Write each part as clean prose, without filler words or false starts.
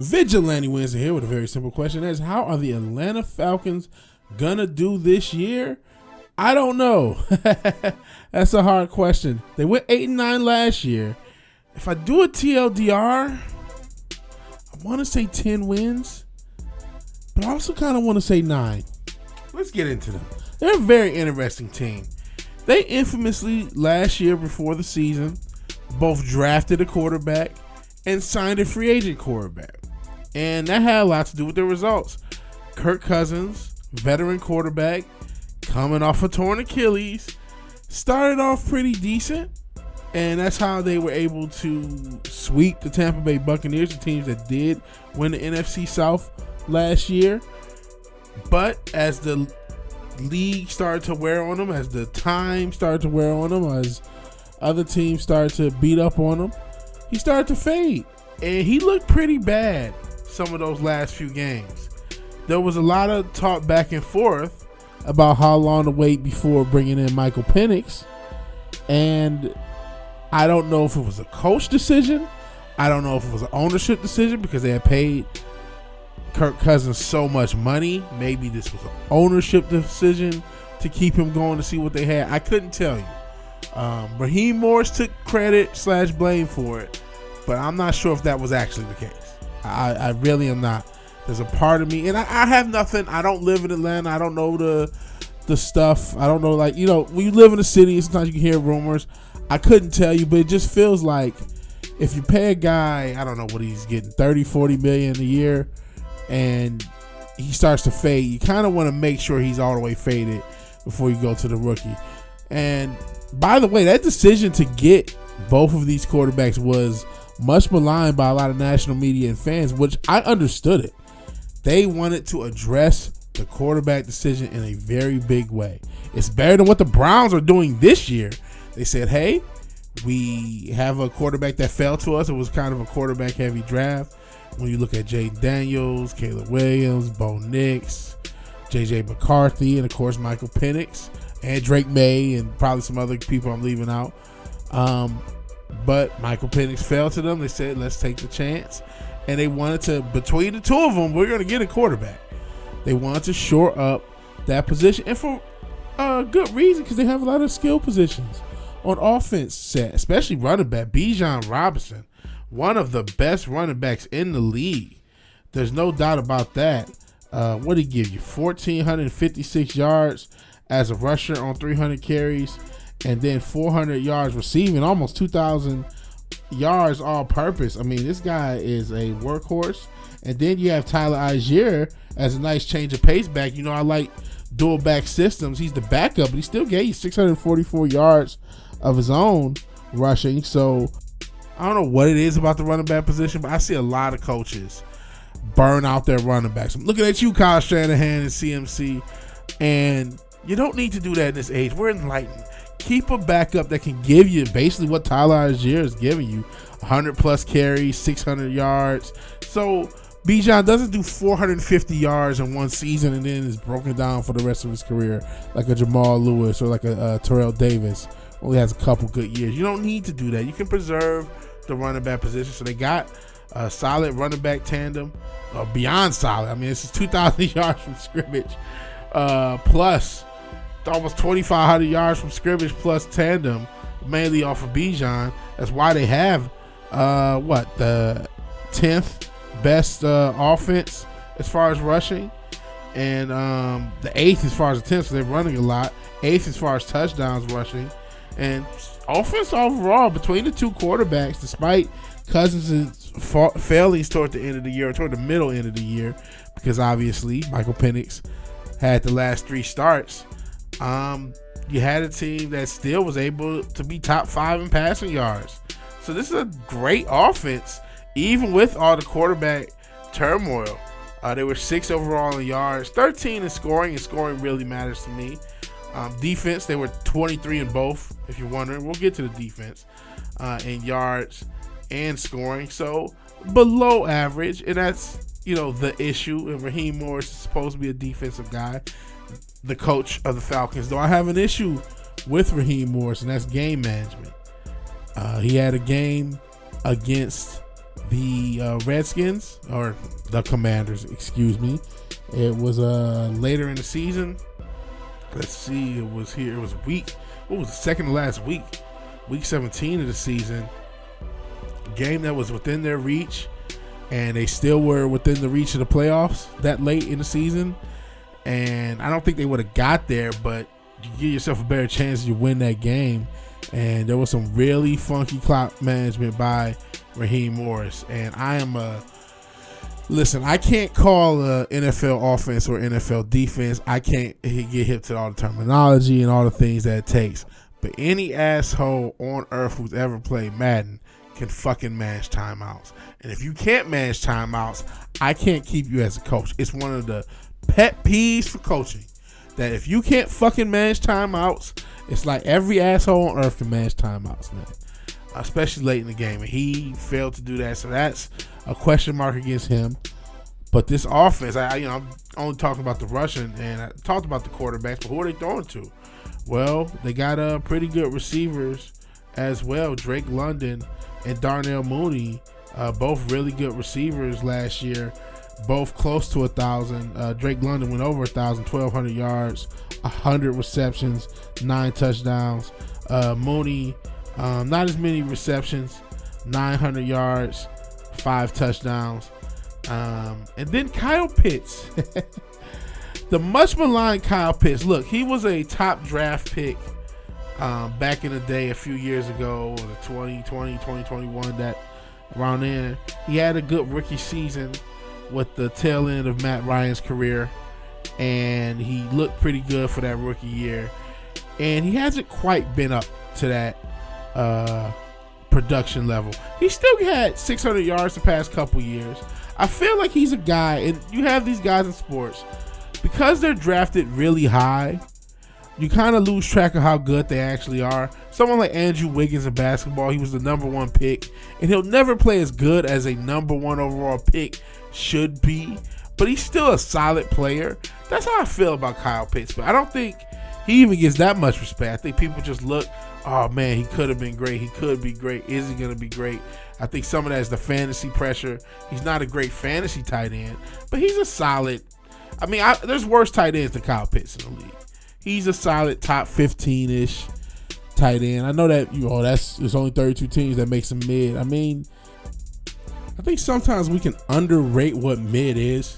VigilanteWilliamson here with a very simple question. That's how are the Atlanta Falcons gonna do this year? I don't know. That's a hard question. They went 8-9 last year. If I do a TLDR, I want to say 10 wins, but I also kind of want to say 9. Let's get into them. They're a very interesting team. They infamously, last year before the season, both drafted a quarterback and signed a free agent quarterback. And that had a lot to do with their results. Kirk Cousins, veteran quarterback, coming off a torn Achilles, started off pretty decent. And that's how they were able to sweep the Tampa Bay Buccaneers, the teams that did win the NFC South last year. But as the league started to wear on them, as the time started to wear on them, as other teams started to beat up on him, he started to fade. And he looked pretty bad some of those last few games. There was a lot of talk back and forth about how long to wait before bringing in Michael Penix. And I don't know if it was a coach decision. I don't know if it was an ownership decision because they had paid Kirk Cousins so much money. Maybe this was an ownership decision to keep him going to see what they had. I couldn't tell you. Raheem Morris took credit / blame for it, but I'm not sure if that was actually the case. I really am not. There's a part of me, and I have nothing. I don't live in Atlanta. I don't know the stuff. I don't know, like, you know, when you live in a city, sometimes you can hear rumors. I couldn't tell you, but it just feels like if you pay a guy, I don't know what he's getting, 30, 40 million a year, and he starts to fade, you kind of want to make sure he's all the way faded before you go to the rookie. And by the way, that decision to get both of these quarterbacks was much maligned by a lot of national media and fans, which I understood it. They wanted to address the quarterback decision in a very big way. It's better than what the Browns are doing this year. They said, hey, we have a quarterback that fell to us. It was kind of a quarterback-heavy draft. When you look at Jaden Daniels, Caleb Williams, Bo Nix, J.J. McCarthy, and, of course, Michael Penix, and Drake May, and probably some other people I'm leaving out. But Michael Penix fell to them. They said, let's take the chance. And they wanted to, between the two of them, we're going to get a quarterback. They wanted to shore up that position. And for good reason, because they have a lot of skill positions on offense set, especially running back. Bijan Robinson, one of the best running backs in the league. There's no doubt about that. What did he give you? 1,456 yards as a rusher on 300 carries. And then 400 yards receiving, almost 2,000 yards all purpose. I mean, this guy is a workhorse. And then you have Tyler Algier as a nice change of pace back. You know, I like dual back systems. He's the backup, but he still gave you 644 yards of his own rushing. So I don't know what it is about the running back position, but I see a lot of coaches burn out their running backs. I'm looking at you, Kyle Shanahan and CMC, and you don't need to do that in this age. We're enlightened. Keep a backup that can give you basically what Tyler Algier is giving you, 100 plus carries, 600 yards. So Bijan doesn't do 450 yards in one season and then is broken down for the rest of his career like a Jamal Lewis or like a Terrell Davis. Only has a couple good years. You don't need to do that. You can preserve the running back position. So they got a solid running back tandem, beyond solid. I mean, this is 2,000 yards from scrimmage, plus almost 2,500 yards from scrimmage plus tandem, mainly off of Bijan. That's why they have the 10th best offense as far as rushing, and the 8th as far as attempts. So they're running a lot. 8th as far as touchdowns rushing, and offense overall between the two quarterbacks, despite Cousins' failings toward the end of the year, or toward the middle end of the year, because obviously Michael Penix had the last 3 starts. You had a team that still was able to be top 5 in passing yards. So this is a great offense, even with all the quarterback turmoil. They were 6 overall in yards, 13 in scoring, and scoring really matters to me. Defense, they were 23 in both, if you're wondering. We'll get to the defense in yards and scoring. So below average, and that's, you know, the issue. And Raheem Morris is supposed to be a defensive guy, the coach of the Falcons. Though I have an issue with Raheem Morris, and that's game management. He had a game against the Redskins, or the Commanders, excuse me. It was later in the season. Let's see, it was the second to last week 17 of the season. Game that was within their reach, and they still were within the reach of the playoffs that late in the season. And I don't think they would have got there, but you give yourself a better chance you win that game. And there was some really funky clock management by Raheem Morris. And listen, I can't call a NFL offense or NFL defense. I can't get hip to all the terminology and all the things that it takes. But any asshole on earth who's ever played Madden can fucking manage timeouts. And if you can't manage timeouts, I can't keep you as a coach. It's one of the pet peeves for coaching, that if you can't fucking manage timeouts, it's like every asshole on earth can manage timeouts, man. Especially late in the game. And he failed to do that. So that's a question mark against him. But this offense, I'm only talking about the rushing, and I talked about the quarterbacks, but who are they throwing to? Well, they got pretty good receivers as well. Drake London and Darnell Mooney, both really good receivers last year, both close to 1,000. Drake London went over 1,000, 1,200 yards, 100 receptions, 9 touchdowns. Mooney, not as many receptions, 900 yards, 5 touchdowns. And then Kyle Pitts. The much maligned Kyle Pitts. Look, he was a top draft pick back in the day a few years ago, the 2020, 2021, that around then. He had a good rookie season with the tail end of Matt Ryan's career, and he looked pretty good for that rookie year. And he hasn't quite been up to that production level. He still had 600 yards the past couple years. I feel like he's a guy, and you have these guys in sports, because they're drafted really high, you kind of lose track of how good they actually are. Someone like Andrew Wiggins in basketball, he was the number 1 pick, and he'll never play as good as a number 1 overall pick should be, but he's still a solid player. That's how I feel about Kyle Pitts, but I don't think he even gets that much respect. I think people just look, oh man, he could have been great, he could be great, is he going to be great? I think some of that is the fantasy pressure. He's not a great fantasy tight end, but he's a solid, there's worse tight ends than Kyle Pitts in the league. He's a solid top 15-ish tight end. I know that there's only 32 teams that makes him mid. I think sometimes we can underrate what mid is.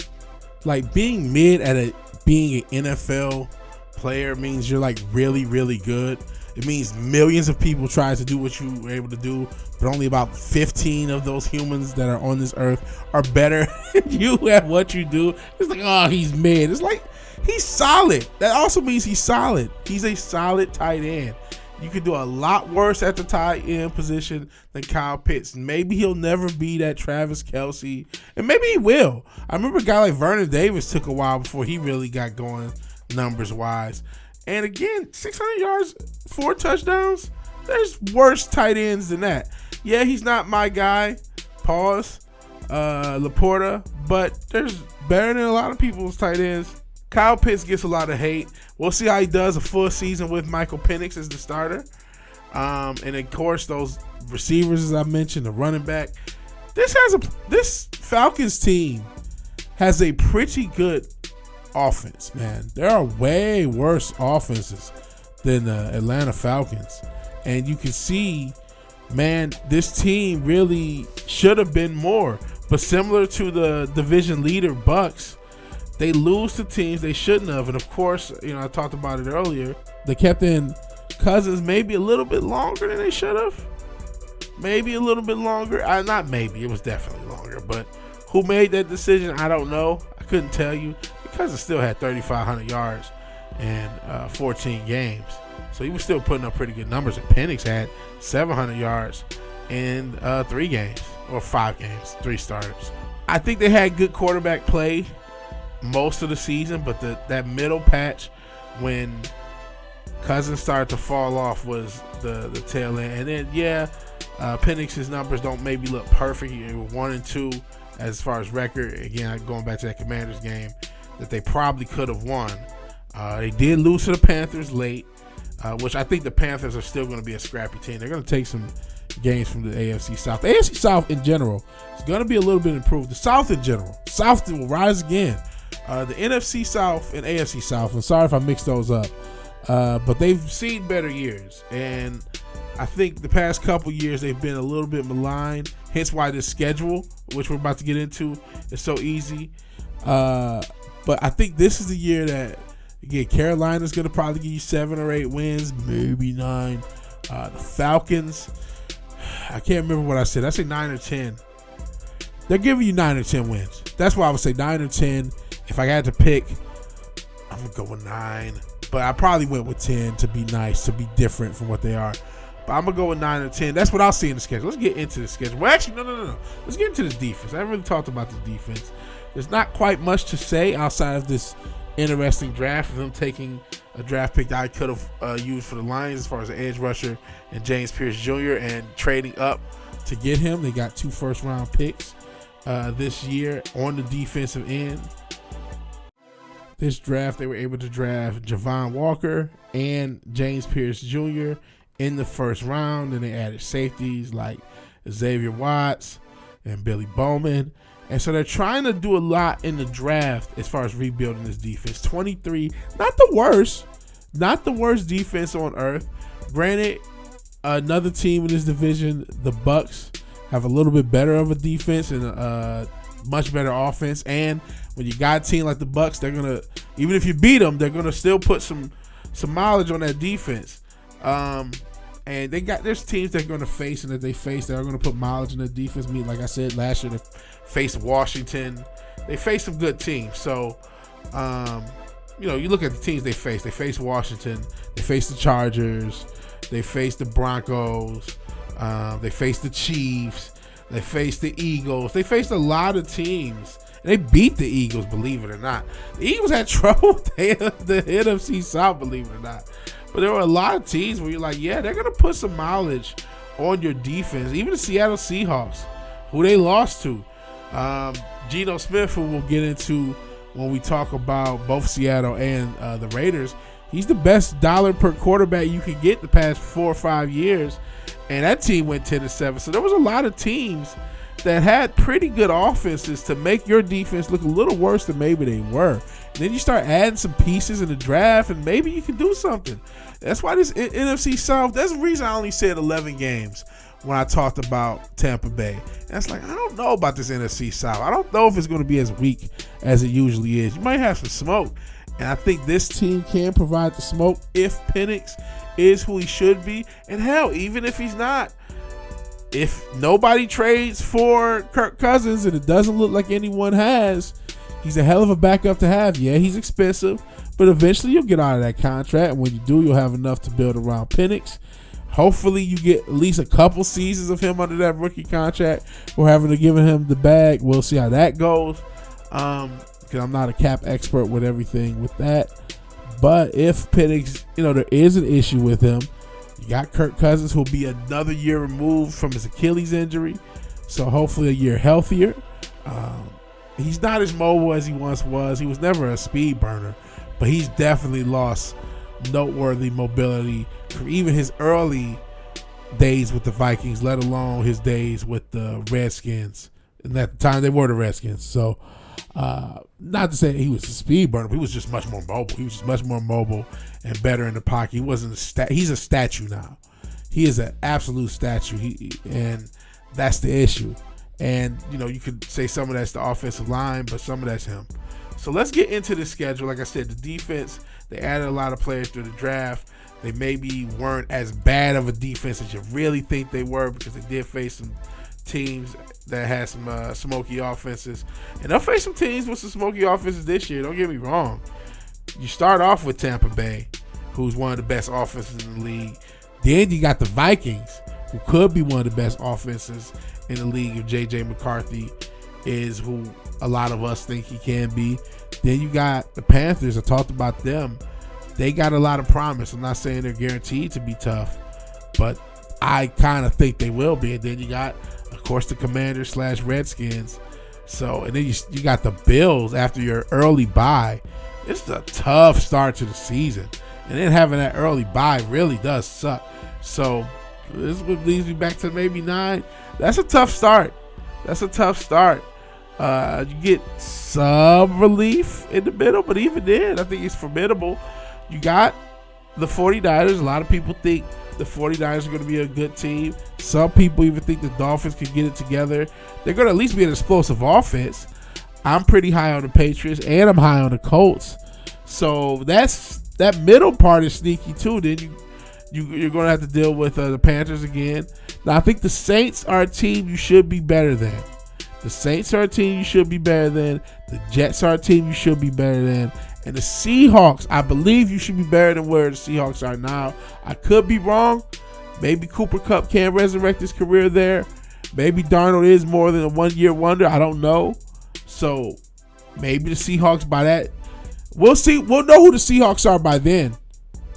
Like, being mid at being an NFL player means you're like really, really good. It means millions of people try to do what you were able to do, but only about 15 of those humans that are on this earth are better than you at what you do. It's like, oh, he's mid. It's like, he's solid. That also means he's solid. He's a solid tight end. You could do a lot worse at the tight end position than Kyle Pitts. Maybe he'll never be that Travis Kelce, and maybe he will. I remember a guy like Vernon Davis took a while before he really got going numbers-wise. And again, 600 yards, 4 touchdowns. There's worse tight ends than that. Yeah, he's not my guy. Pause. Laporta. But there's better than a lot of people's tight ends. Kyle Pitts gets a lot of hate. We'll see how he does a full season with Michael Penix as the starter. And of course, those receivers, as I mentioned, the running back. This Falcons team has a pretty good offense, man. There are way worse offenses than the Atlanta Falcons. And you can see, man, this team really should have been more. But similar to the division leader Bucks, they lose to teams they shouldn't have. And of course, I talked about it earlier. They kept in Cousins maybe a little bit longer than they should have. Maybe a little bit longer. Not maybe. It was definitely longer. But who made that decision? I don't know. I couldn't tell you. Cousins still had 3,500 yards in 14 games. So he was still putting up pretty good numbers. And Penix had 700 yards in 3 games, or 5 games, 3 starters. I think they had good quarterback play most of the season, but that middle patch when Cousins started to fall off was the tail end. And then, Penix's numbers don't maybe look perfect. He was 1-2 as far as record. Again, going back to that Commanders game that they probably could have won. They did lose to the Panthers late, which I think the Panthers are still going to be a scrappy team. They're going to take some games from the AFC South. The AFC South in general is going to be a little bit improved. The South in general, South will rise again. The NFC South and AFC South, I'm sorry if I mixed those up, but they've seen better years. And I think the past couple years they've been a little bit maligned, hence why this schedule, which we're about to get into, is so easy. But I think this is the year that, again, Carolina's going to probably give you 7 or 8 wins, maybe 9. The Falcons, I can't remember what I said. I say 9 or 10. They're giving you 9 or 10 wins. That's why I would say 9 or 10. If I had to pick, I'm going to go with 9. But I probably went with 10 to be nice, to be different from what they are. But I'm going to go with 9 or 10. That's what I'll see in the schedule. Let's get into the schedule. Well, actually, no. Let's get into this defense. I haven't really talked about the defense. There's not quite much to say outside of this interesting draft of them taking a draft pick that I could have used for the Lions as far as an edge rusher and James Pierce Jr. and trading up to get him. They got 2 first-round picks this year on the defensive end. This draft, they were able to draft Javon Walker and James Pierce Jr. in the first round, and they added safeties like Xavier Watts and Billy Bowman. And so they're trying to do a lot in the draft as far as rebuilding this defense. 23, not the worst defense on earth. Granted, another team in this division, the Bucks, have a little bit better of a defense and a much better offense. And when you got a team like the Bucks, they're gonna, even if you beat them, they're gonna still put some mileage on that defense. And there's teams they're gonna face and that they face that are gonna put mileage in their defense. Like I said last year, they faced Washington. They faced some good teams. So, you look at the teams they faced. They faced Washington. They faced the Chargers. They faced the Broncos. They faced the Chiefs. They faced the Eagles. They faced a lot of teams. And they beat the Eagles, believe it or not. The Eagles had trouble with the NFC South, believe it or not. But there were a lot of teams where you're like, yeah, they're going to put some mileage on your defense. Even the Seattle Seahawks, who they lost to. Geno Smith, who we'll get into when we talk about both Seattle and the Raiders, he's the best dollar per quarterback you can get the past 4 or 5 years. And that team went 10-7. So there was a lot of teams that had pretty good offenses to make your defense look a little worse than maybe they were. And then you start adding some pieces in the draft, and maybe you can do something. That's why this NFC South, that's the reason I only said 11 games when I talked about Tampa Bay. And that's like, I don't know about this NFC South. I don't know if it's going to be as weak as it usually is. You might have some smoke. And I think this team can provide the smoke if Penix is who he should be. And hell, even if he's not, if nobody trades for Kirk Cousins and it doesn't look like anyone has, he's a hell of a backup to have. Yeah, he's expensive, but eventually you'll get out of that contract. And when you do, you'll have enough to build around Penix. Hopefully you get at least a couple seasons of him under that rookie contract or having to give him the bag. We'll see how that goes. Because I'm not a cap expert with everything with that. But if Penix, there is an issue with him, you got Kirk Cousins, who'll be another year removed from his Achilles injury. So hopefully a year healthier. He's not as mobile as he once was. He was never a speed burner, but he's definitely lost noteworthy mobility from even his early days with the Vikings, let alone his days with the Redskins. And at the time, they were the Redskins. So, not to say he was a speed burner, but he was just much more mobile. He was just much more mobile and better in the pocket. He wasn't he's a statue now. He is an absolute statue. And that's the issue. And, you could say some of that's the offensive line, but some of that's him. So let's get into the schedule. Like I said, the defense, they added a lot of players through the draft. They maybe weren't as bad of a defense as you really think they were because they did face some teams that had some smoky offenses. And they'll face some teams with some smoky offenses this year. Don't get me wrong. You start off with Tampa Bay, who's one of the best offenses in the league. Then you got the Vikings, who could be one of the best offenses in the league if J.J. McCarthy is who a lot of us think he can be. Then you got the Panthers. I talked about them. They got a lot of promise. I'm not saying they're guaranteed to be tough, but I kind of think they will be. And then you got, of course, the Commanders / Redskins. So, and then you got the Bills after your early bye. It's a tough start to the season. And then having that early bye really does suck. So, This leads me back to maybe 9. That's a tough start. You get some relief in the middle, but even then, I think it's formidable. You got the 49ers. A lot of people think the 49ers are going to be a good team. Some people even think the Dolphins can get it together. They're going to at least be an explosive offense. I'm pretty high on the Patriots, and I'm high on the Colts. So that middle part is sneaky too. Then you're going to have to deal with the Panthers again. Now, I think the Saints are a team you should be better than. The Saints are a team you should be better than. The Jets are a team you should be better than. And the Seahawks, I believe you should be better than where the Seahawks are now. I could be wrong. Maybe Cooper Kupp can resurrect his career there. Maybe Darnold is more than a one-year wonder. I don't know. So maybe the Seahawks by that. We'll see. We'll know who the Seahawks are by then,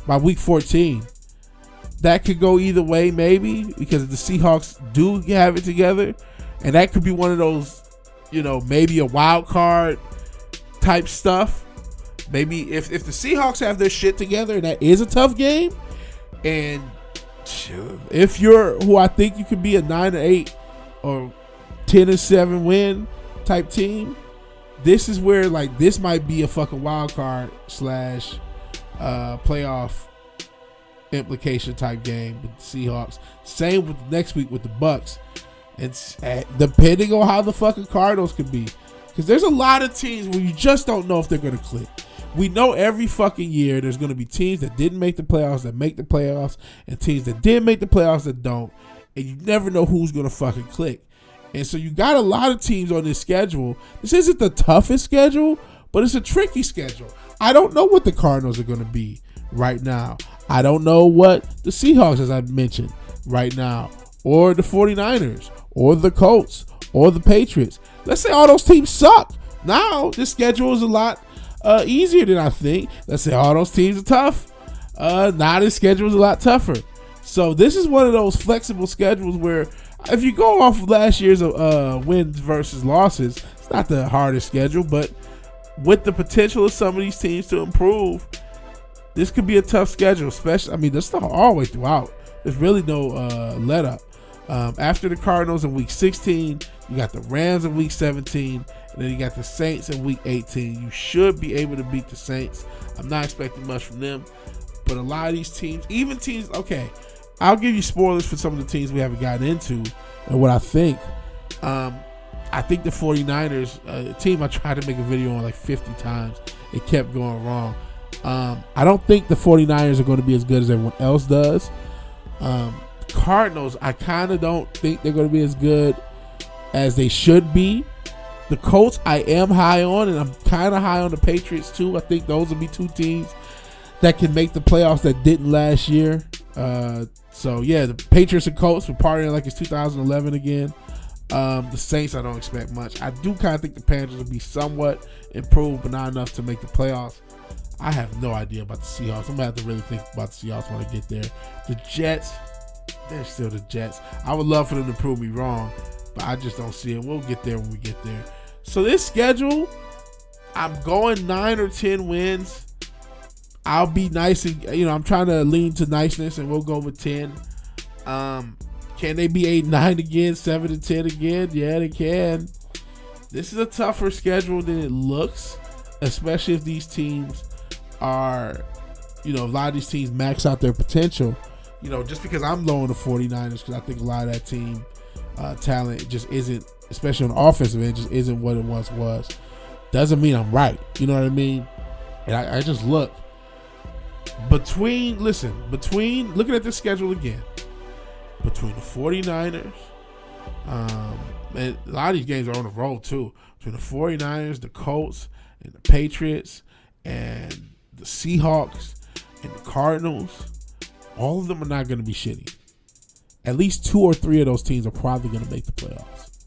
by week 14. That could go either way, maybe, because if the Seahawks do have it together, and that could be one of those, maybe a wild card type stuff. Maybe if the Seahawks have their shit together, and that is a tough game, and if you're who I think you could be a 9-8 or 10-7 win type team, this is where this might be a fucking wild card / playoff implication type game with the Seahawks. Same with next week with the Bucks. It's depending on how the fucking Cardinals can be, because there's a lot of teams where you just don't know if they're going to click. We know every fucking year there's going to be teams that didn't make the playoffs that make the playoffs, and teams that did make the playoffs that don't, and you never know who's going to fucking click. And so you got a lot of teams on this schedule. This isn't the toughest schedule, but it's a tricky schedule. I don't know what the Cardinals are going to be right now. I don't know what the Seahawks, as I mentioned, right now, or the 49ers, or the Colts, or the Patriots. Let's say all those teams suck. Now, this schedule is a lot easier than I think. Let's say all those teams are tough. Now this schedule is a lot tougher. So this is one of those flexible schedules where if you go off of last year's wins versus losses, it's not the hardest schedule, but with the potential of some of these teams to improve, this could be a tough schedule, especially, this stuff all the way throughout. There's really no let up. After the Cardinals in week 16, you got the Rams in week 17, and then you got the Saints in week 18. You should be able to beat the Saints. I'm not expecting much from them, but a lot of these teams, even teams, okay, I'll give you spoilers for some of the teams we haven't gotten into and what I think. I think the 49ers, a team I tried to make a video on 50 times. It kept going wrong. I don't think the 49ers are going to be as good as everyone else does. Cardinals, I kind of don't think they're going to be as good as they should be. The Colts, I am high on, and I'm kind of high on the Patriots too. I think those will be two teams that can make the playoffs that didn't last year. So yeah, the Patriots and Colts, we're partying like it's 2011 again. The Saints, I don't expect much. I do kind of think the Panthers will be somewhat improved, but not enough to make the playoffs. I have no idea about the Seahawks. I'm going to have to really think about the Seahawks when I get there. The Jets, they're still the Jets. I would love for them to prove me wrong, but I just don't see it. We'll get there when we get there. So this schedule, I'm going 9 or 10 wins. I'll be nice and, I'm trying to lean to niceness, and we'll go with 10. Can they be 8-9 again, 7-10 again? Yeah, they can. This is a tougher schedule than it looks, especially if these teams are, a lot of these teams max out their potential. Just because I'm low on the 49ers, because I think a lot of that team talent just isn't, especially on the offensive end, just isn't what it once was. Doesn't mean I'm right. You know what I mean? And I just look. Between looking at this schedule again, between the 49ers, and a lot of these games are on the road too, between the 49ers, the Colts, and the Patriots, and the Seahawks, and the Cardinals, all of them are not going to be shitty. At least 2 or 3 of those teams are probably going to make the playoffs,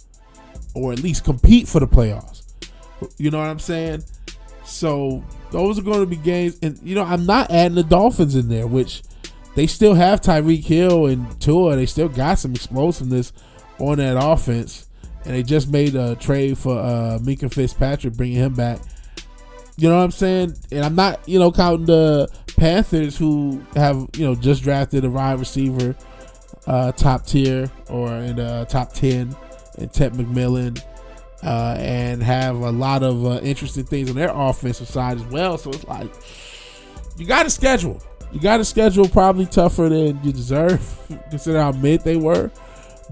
or at least compete for the playoffs. You know what I'm saying? So those are going to be games, and I'm not adding the Dolphins in there, which they still have Tyreek Hill and Tua. They still got some explosiveness on that offense, and they just made a trade for Minka Fitzpatrick, bringing him back. You know what I'm saying? And I'm not, counting the Panthers, who have, just drafted a wide receiver top tier or in the top 10 in Ted McMillan, and have a lot of interesting things on their offensive side as well. So it's like, you got to schedule. You got to schedule probably tougher than you deserve, considering how mid they were.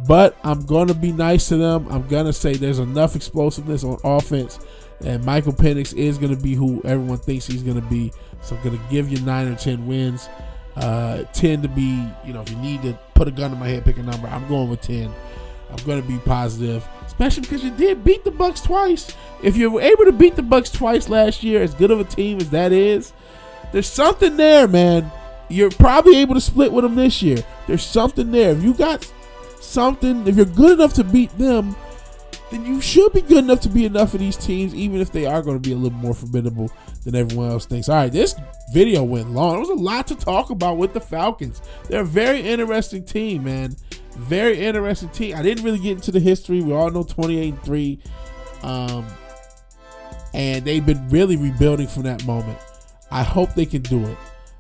But I'm going to be nice to them. I'm going to say there's enough explosiveness on offense, and Michael Penix is going to be who everyone thinks he's going to be. So I'm going to give you 9 or 10 wins. 10 to be, if you need to put a gun to my head, pick a number, I'm going with 10. I'm going to be positive, especially because you did beat the Bucs twice. If you were able to beat the Bucs twice last year, as good of a team as that is, there's something there, man. You're probably able to split with them this year. There's something there. If you got something, if you're good enough to beat them, then you should be good enough to beat enough of these teams, even if they are going to be a little more formidable than everyone else thinks. All right, this video went long. There was a lot to talk about with the Falcons. They're a very interesting team, man. Very interesting team. I didn't really get into the history. We all know 28-3. And they've been really rebuilding from that moment. I hope they can do it.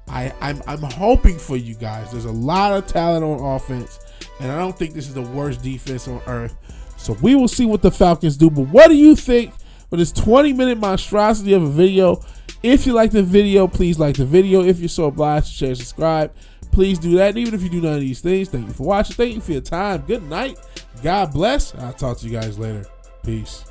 I'm hoping for you guys. There's a lot of talent on offense, and I don't think this is the worst defense on earth. So we will see what the Falcons do. But what do you think for this 20-minute monstrosity of a video? If you like the video, please like the video. If you're so obliged to share and subscribe, please do that. And even if you do none of these things, thank you for watching. Thank you for your time. Good night. God bless. I'll talk to you guys later. Peace.